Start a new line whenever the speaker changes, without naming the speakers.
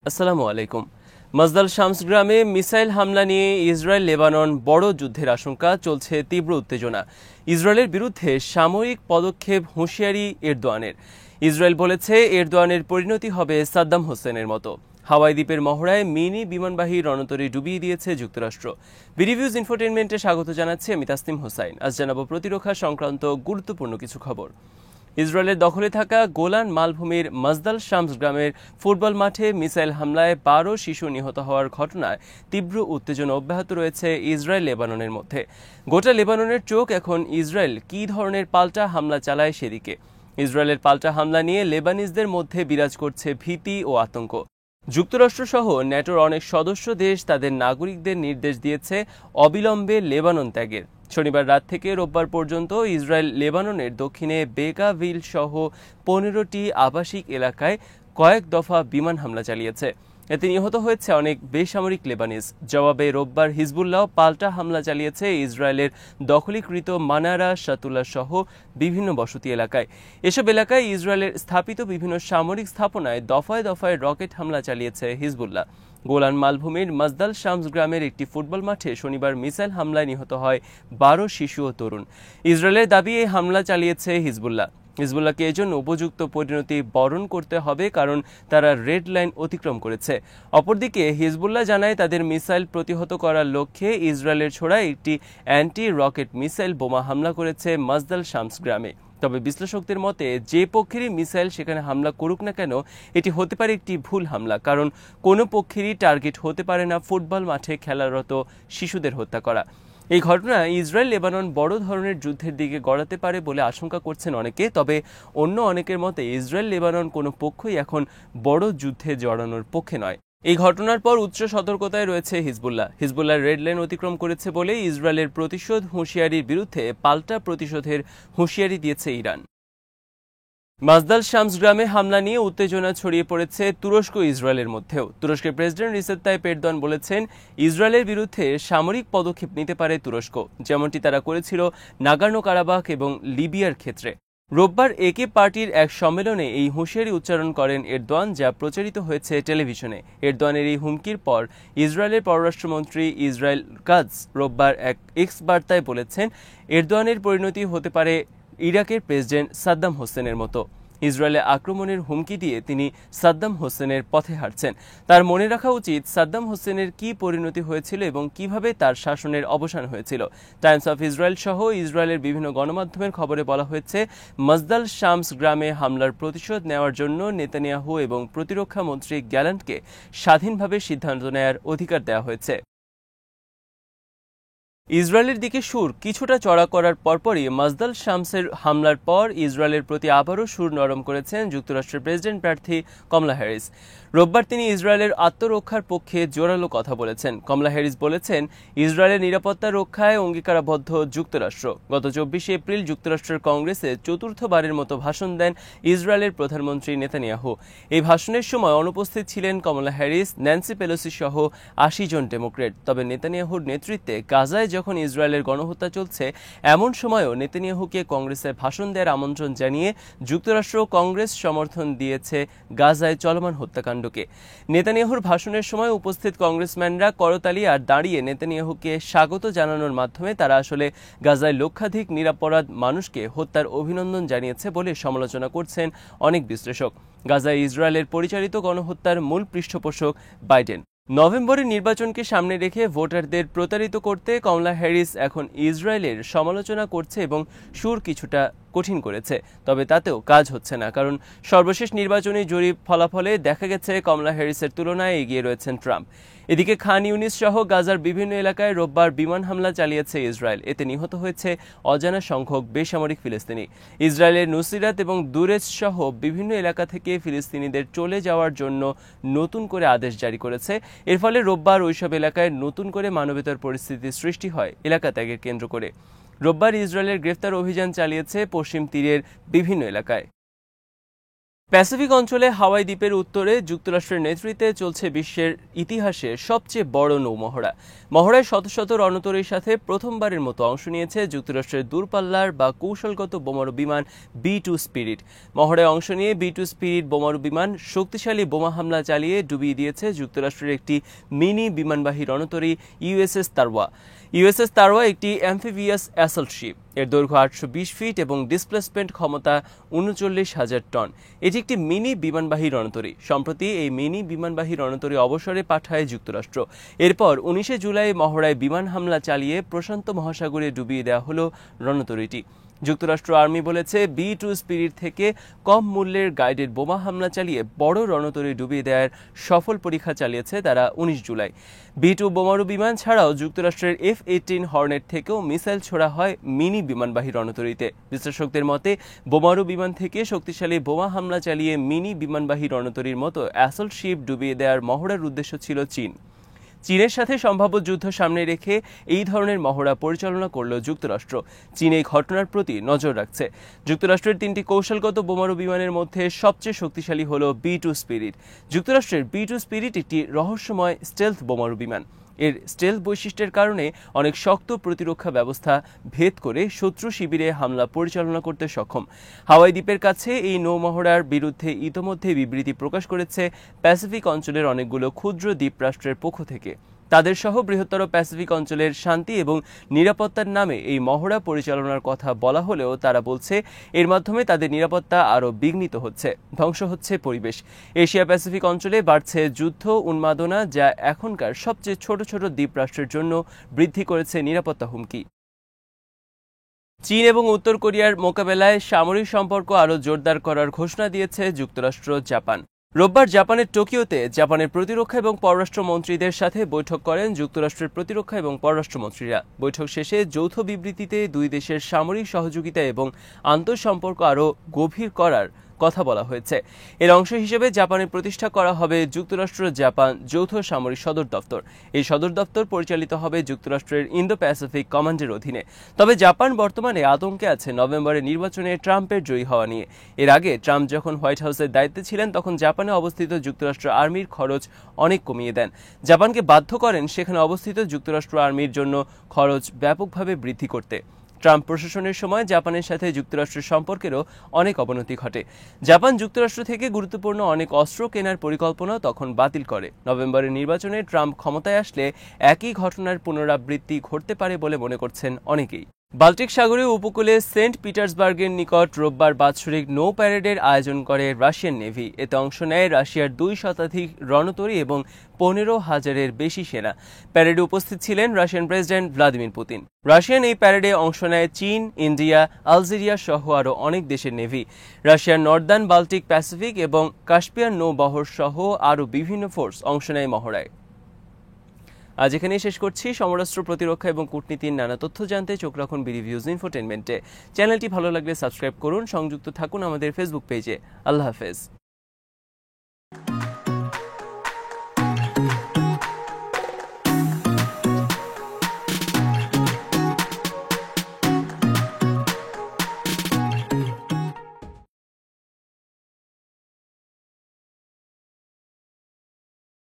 আসসালামু আলাইকুম। মাজদাল শামস গ্রামে মিসাইল হামলা নিয়ে ইসরায়েল লেবানন বড় যুদ্ধের আশঙ্কা, চলছে তীব্র উত্তেজনা। ইসরায়েলের বিরুদ্ধে সামরিক পদক্ষেপ, হুঁশিয়ারি এরদোয়ানের। ইসরায়েল বলেছে এরদোয়ানের পরিণতি হবে সাদ্দাম হোসেনের মতো। হাওয়াই দ্বীপের মহড়ায় মিনি বিমানবাহী রণতরী ডুবিয়ে দিয়েছে যুক্তরাষ্ট্র। বিডিভিউজ ইনফোটেইনমেন্টে স্বাগত জানাচ্ছি আমি তাসনিম হোসাইন। আজ জানাবো প্রতিরক্ষা সংক্রান্ত গুরুত্বপূর্ণ কিছু খবর। ইসরায়েলের দখলে থাকা গোলান মালভূমির মাজদাল শামস গ্রামের ফুটবল মাঠে মিসাইল হামলায় ১২ শিশু নিহত হওয়ার ঘটনায় তীব্র উত্তেজনা অব্যাহত রয়েছে ইসরায়েল লেবাননের মধ্যে। গোটা লেবাননের চোখ এখন ইসরায়েল কী ধরনের পাল্টা হামলা চালায় সেদিকে। ইসরায়েলের পাল্টা হামলা নিয়ে লেবানিজদের মধ্যে বিরাজ করছে ভীতি ও আতঙ্ক। যুক্তরাষ্ট্রসহ ন্যাটোর অনেক সদস্য দেশ তাদের নাগরিকদের নির্দেশ দিয়েছে অবিলম্বে লেবানন ত্যাগের। শনিবার রাত থেকে রোববার পর্যন্ত ইসরায়েল লেবাননের দক্ষিণে বেকাভিল সহ ১৫টি আবাসিক এলাকায় কয়েক দফা বিমান হামলা চালিয়েছে। এতে নিহত হয়েছে অনেক বেসামরিক লেবানিজ। জবাবে রোববার হিজবুল্লাহ পাল্টা হামলা চালিয়েছে ইসরায়েলের দখলীকৃত মানারা, শাতুল্লাহ সহ বিভিন্ন বসতি এলাকায়। এসব এলাকায় ইসরায়েলের স্থাপিত বিভিন্ন সামরিক স্থাপনায় দফায় দফায় রকেট হামলা চালিয়েছে হিজবুল্লাহ। গোলান মালভূমির মাজদাল শামস গ্রামের একটি ফুটবল মাঠে শনিবার মিসাইল হামলায় নিহত হয় ১২ শিশু ও তরুণ। ইসরায়েলের দাবি এই হামলা চালিয়েছে হিজবুল্লাহ। হিজবুল্লাহকে এজন্য উপযুক্ত পরিণতি বরণ করতে হবে, কারণ তারা রেড লাইন অতিক্রম করেছে। অপরদিকে হিজবুল্লাহ জানায় তাদের মিসাইল প্রতিহত করার লক্ষ্যে ইসরায়েলের ছোড়া একটি অ্যান্টি রকেট মিসাইল বোমা হামলা করেছে মাজদাল শামস গ্রামে। তবে বিশ্লেষকদের মতে যে পক্ষেরই মিসাইল সেখানে হামলা করুক না কেন, এটি হতে পারে একটি ভুল হামলা, কারণ কোনো পক্ষেরই টার্গেট হতে পারে না ফুটবল মাঠে খেলারত শিশুদের হত্যা করা। এই ঘটনা ইসরায়েল লেবানন বড় ধরনের যুদ্ধের দিকে গড়াতে পারে বলে আশঙ্কা করছেন অনেকে। তবে অন্য অনেকের মতে ইসরায়েল লেবানন কোনো পক্ষই এখন বড় যুদ্ধে জড়ানোর পক্ষে নয়। এই ঘটনার পর উচ্চ সতর্কতায় রয়েছে হিজবুল্লাহ। হিজবুল্লাহ রেড লাইন অতিক্রম করেছে বলে ইসরায়েলের প্রতিশোধ হুঁশিয়ারির বিরুদ্ধে পাল্টা প্রতিশোধের হুঁশিয়ারি দিয়েছে ইরান। মাজদাল শামস গ্রামে হামলা নিয়ে উত্তেজনা ছড়িয়ে পড়েছে তুরস্ক ইসরায়েলের মধ্যেও। তুরস্কের প্রেসিডেন্ট রিসেপ তাইপ এরদোয়ান বলেছেন ইসরায়েলের বিরুদ্ধে সামরিক পদক্ষেপ নিতে পারে তুরস্ক, যেমনটি তারা করেছিল নাগোর্নো কারাবাখ এবং লিবিয়ার ক্ষেত্রে। রোববার একে পার্টির এক সম্মেলনে এই হুঁশিয়ারি উচ্চারণ করেন এরদোয়ান, যা প্রচারিত হয়েছে টেলিভিশনে। এরদোয়ানের এই হুমকির পর ইসরায়েলের পররাষ্ট্রমন্ত্রী ইসরায়েল কাটজ রোববার এক এক্স বার্তায় বলেছেন এরদোয়ানের পরিণতি হতে পারে ইরাকের প্রেসিডেন্ট সাদ্দাম হোসেনের মতো। ইসরায়েলে আক্রমণের হুমকি দিয়ে তিনি সাদ্দাম হোসেনের পথে হাঁটছেন। তার মনে রাখা উচিত সাদ্দাম হোসেনের কি পরিণতি হয়েছিল এবং কিভাবে তার শাসনের অবসান হয়েছিল। টাইমস অফ ইসরায়েল সহ ইসরায়েলের বিভিন্ন গণমাধ্যমের খবরে বলা হয়েছে মাজদাল শামস গ্রামে হামলার প্রতিশোধ নেওয়ার জন্য নেতানিয়াহু এবং প্রতিরক্ষা মন্ত্রী গ্যালান্টকে স্বাধীনভাবে সিদ্ধান্ত নেয়ার অধিকার দেওয়া হয়েছে। ইসরায়েলের দিকে সুর কিছুটা চড়া করার পরপরই মাজদাল শামসের হামলার পর ইসরায়েলের প্রতি আবারও সুর নরম করেছেন যুক্তরাষ্ট্রের প্রেসিডেন্ট প্রার্থী কমলা হ্যারিস। রোববার তিনি ইসরায়েলের আত্মরক্ষার পক্ষে জোরালো কথা বলেছেন। কমলা হ্যারিস বলেছেন ইসরায়েলের নিরাপত্তা রক্ষায় অঙ্গীকারাবদ্ধ যুক্তরাষ্ট্র। গত ২৪শে এপ্রিল যুক্তরাষ্ট্রের কংগ্রেসে চতুর্থবারের মতো ভাষণ দেন ইসরায়েলের প্রধানমন্ত্রী নেতানিয়াহু। এই ভাষণের সময় অনুপস্থিত ছিলেন কমলা হ্যারিস, ন্যান্সি পেলোসি সহ ৮০ জন ডেমোক্রেট। তবে নেতানিয়াহুর নেতৃত্বে গাজায় যখন ইসরায়েলের গণহত্যা চলছে, এমন সময়ও নেতানিয়াহুকে কংগ্রেসে ভাষণ দেওয়ার আমন্ত্রণ জানিয়ে যুক্তরাষ্ট্র কংগ্রেস সমর্থন দিয়েছে গাজায় চলমান হত্যাকাণ্ডকে। নেতানিয়াহুর ভাষণের সময় উপস্থিত কংগ্রেসম্যানরা করতালি আর দাঁড়িয়ে নেতানিয়াহুকে স্বাগত জানানোর মাধ্যমে তারা আসলে গাজায় লক্ষাধিক নিরপরাধ মানুষকে হত্যার অভিনন্দন জানিয়েছে বলে সমালোচনা করছেন অনেক বিশ্লেষক। গাজায় ইসরায়েলের পরিচালিত গণহত্যার মূল পৃষ্ঠপোষক বাইডেন। নভেম্বরের নির্বাচনকে সামনে রেখে ভোটারদের প্রতারিত করতে কমলা হ্যারিস এখন ইসরায়েলের সমালোচনা করছে এবং সুর কিছুটা কঠিন করেছে। তবে তাতেও কাজ হচ্ছে না, কারণ সর্বশেষ নির্বাচনী জরিপ ফলাফলে দেখা গেছে কমলা হ্যারিসের তুলনায় এগিয়ে রয়েছেন ট্রাম্প। এদিকে খান ইউনিস সহ গাজার বিভিন্ন এলাকায় রোববার বিমান হামলা চালিয়েছে ইসরায়েল। এতে নিহত হয়েছে অজানা সংখ্যক বেসামরিক ফিলিস্তিনি। ইসরায়েলের নুসিরাত এবং দুরেজ সহ বিভিন্ন এলাকা থেকে ফিলিস্তিনিদের চলে যাওয়ার জন্য নতুন করে আদেশ জারি করেছে। এর ফলে রোববার ওইসব এলাকায় নতুন করে মানবেতর পরিস্থিতির সৃষ্টি হয় এলাকা ত্যাগের কেন্দ্র করে। রোববার ইসরায়েলের গ্রেফতার অভিযান চালিয়েছে পশ্চিম তীরের বিভিন্ন এলাকায়। প্যাসিফিক অঞ্চলে হাওয়াই দ্বীপের উত্তরে যুক্তরাষ্ট্রের নেতৃত্বে চলছে বিশ্বের ইতিহাসে সবচেয়ে বড় নৌমহড়া। মহড়ায় শত শত রণতরীর সাথে প্রথমবারের মতো অংশ নিয়েছে যুক্তরাষ্ট্রের দূরপাল্লার বা কৌশলগত বোমারু বিমান B-2 স্পিরিট। মহড়ায় অংশ নিয়ে B-2 স্পিরিট বোমারু বিমান শক্তিশালী বোমা হামলা চালিয়ে ডুবিয়ে দিয়েছে যুক্তরাষ্ট্রের একটি মিনি বিমানবাহী রণতরী USS তারওয়া। USS তারওয়া একটি অ্যাম্ফিবিয়াস অ্যাসল্ট শিপ। এর দৈর্ঘ্য 820 ফিট এবং ডিসপ্লেসমেন্ট ক্ষমতা 39,000 টন। এটি একটি মিনি বিমানবাহী রণতরী। সম্প্রতি এই মিনি বিমানবাহী রণতরী অবসরে পাঠায় যুক্তরাষ্ট্র। এরপর 19 জুলাই মহড়ায় বিমান হামলা চালিয়ে প্রশান্ত মহাসাগরে ডুবিয়ে দেওয়া হলো রণতরীটি। যুক্তরাষ্ট্র আর্মি বলেছে B-2 স্পিরিট থেকে কম মূল্যের গাইডেড বোমা হামলা চালিয়ে বড় রণতরী ডুবিয়ে দেওয়ার সফল পরীক্ষা চালিয়েছে তারা 19 জুলাই। B-2 বোমারু বিমান ছাড়াও যুক্তরাষ্ট্রের F-18 হর্নেট থেকেও মিসাইল ছোড়া হয় মিনি বিমানবাহী রণতরীতে। বিশ্লেষকদের মতে বোমারু বিমান থেকে শক্তিশালী বোমা হামলা চালিয়ে মিনি বিমানবাহী রণতরীর মতো অ্যাসল্ট শিপ ডুবিয়ে দেওয়ার মহড়ার উদ্দেশ্য ছিল চীনের সাথে সম্ভাব্য যুদ্ধ সামনে রেখে এই ধরনের মহড়া পরিচালনা করল যুক্তরাষ্ট্র। চীন এই ঘটনার প্রতি নজর রাখছে। যুক্তরাষ্ট্রের 3টি কৌশলগত বোমারু বিমানের মধ্যে সবচেয়ে শক্তিশালী হল B-2 স্পিরিট। যুক্তরাষ্ট্রের B-2 স্পিরিট একটি রহস্যময় স্টেলথ বোমারু বিমান। এর স্টেলথ বৈশিষ্ট্যের কারণে অনেক শক্ত প্রতিরক্ষা ব্যবস্থা ভেদ করে শত্রু শিবিরে হামলা পরিচালনা করতে সক্ষম। হাওয়াই দ্বীপের কাছে এই নৌমহড়ার বিরুদ্ধে ইতোমধ্যে বিবৃতি প্রকাশ করেছে প্যাসিফিক অঞ্চলের অনেকগুলো ক্ষুদ্র দ্বীপরাষ্ট্রের পক্ষ থেকে। তাদের সহ বৃহত্তর প্যাসিফিক অঞ্চলের শান্তি এবং নিরাপত্তার নামে এই মহড়া পরিচালনার কথা বলা হলেও তারা বলছে এর মাধ্যমে তাদের নিরাপত্তা আরও বিঘ্নিত হচ্ছে, ধ্বংস হচ্ছে পরিবেশ। এশিয়া প্যাসিফিক অঞ্চলে বাড়ছে যুদ্ধ উন্মাদনা, যা এখনকার সবচেয়ে ছোট ছোট দ্বীপরাষ্ট্রের জন্য বৃদ্ধি করেছে নিরাপত্তা হুমকি। চীন এবং উত্তর কোরিয়ার মোকাবেলায় সামরিক সম্পর্ক আরও জোরদার করার ঘোষণা দিয়েছে যুক্তরাষ্ট্র, জাপান। রোববার জাপানের টোকিওতে জাপানের প্রতিরক্ষা এবং পররাষ্ট্রমন্ত্রীদের সাথে বৈঠক করেন যুক্তরাষ্ট্রের প্রতিরক্ষা এবং পররাষ্ট্রমন্ত্রীরা। বৈঠক শেষে যৌথ বিবৃতিতে দুই দেশের সামরিক সহযোগিতা এবং আন্তঃসম্পর্ক আরও গভীর করার কথা বলা হয়েছে। এর অংশ হিসেবে জাপানে প্রতিষ্ঠা করা হবে যুক্তরাষ্ট্র জাপান যৌথ সামরিক সদর দপ্তর। এই সদর দপ্তর পরিচালিত হবে যুক্তরাষ্ট্রের ইন্দো প্যাসিফিক কমান্ডের অধীনে। তবে জাপান বর্তমানে আতঙ্কে আছে নভেম্বরের নির্বাচনে ট্রাম্পের জয়ী হওয়া নিয়ে। এর আগে ট্রাম্প যখন হোয়াইট হাউসের দায়িত্বে ছিলেন তখন জাপানে অবস্থিত যুক্তরাষ্ট্র আর্মির খরচ অনেক কমিয়ে দেন। জাপানকে বাধ্য করেন সেখানে অবস্থিত যুক্তরাষ্ট্র আর্মির জন্য খরচ ব্যাপকভাবে বৃদ্ধি করতে। ট্রাম্প প্রশাসনের সময় জাপানের সাথে যুক্তরাষ্ট্রের সম্পর্কেরও অনেক অবনতি ঘটে। জাপান যুক্তরাষ্ট্র থেকে গুরুত্বপূর্ণ অনেক অস্ত্র কেনার পরিকল্পনা তখন বাতিল করে। নভেম্বরের নির্বাচনে ট্রাম্প ক্ষমতায় আসলে একই ঘটনার পুনরাবৃত্তি ঘটতে পারে বলে মনে করছেন অনেকেই। বাল্টিক সাগরীয় উপকূলে সেন্ট পিটার্সবার্গের নিকট রোববার বাৎসরিক নৌ প্যারেডের আয়োজন করে রাশিয়ান নেভি। এতে অংশ নেয় রাশিয়ার 2 শতাধিক রণতরী এবং 15,000-এর বেশি সেনা। প্যারেডে উপস্থিত ছিলেন Russian president Vladimir Putin. Russian এই প্যারেডে অংশ নেয় চীন, ইন্ডিয়া, আলজেরিয়া সহ আরও অনেক দেশের নেভি। রাশিয়ার নর্দার্ন বাল্টিক, প্যাসিফিক এবং কাস্পিয়ান নৌবহর সহ আরও বিভিন্ন ফোর্স অংশ নেয় মহড়ায়। আজ এখানেই শেষ করছি। সমরাষ্ট্র, প্রতিরক্ষা এবং কূটনীতির নানা তথ্য জানতে চোখ রাখুন বিডিভিউজ ইনফোটেনমেন্টে। চ্যানেলটি ভালো লাগলে সাবস্ক্রাইব করুন, সংযুক্ত থাকুন আমাদের ফেসবুক পেজে। আল্লাহ হাফেজ।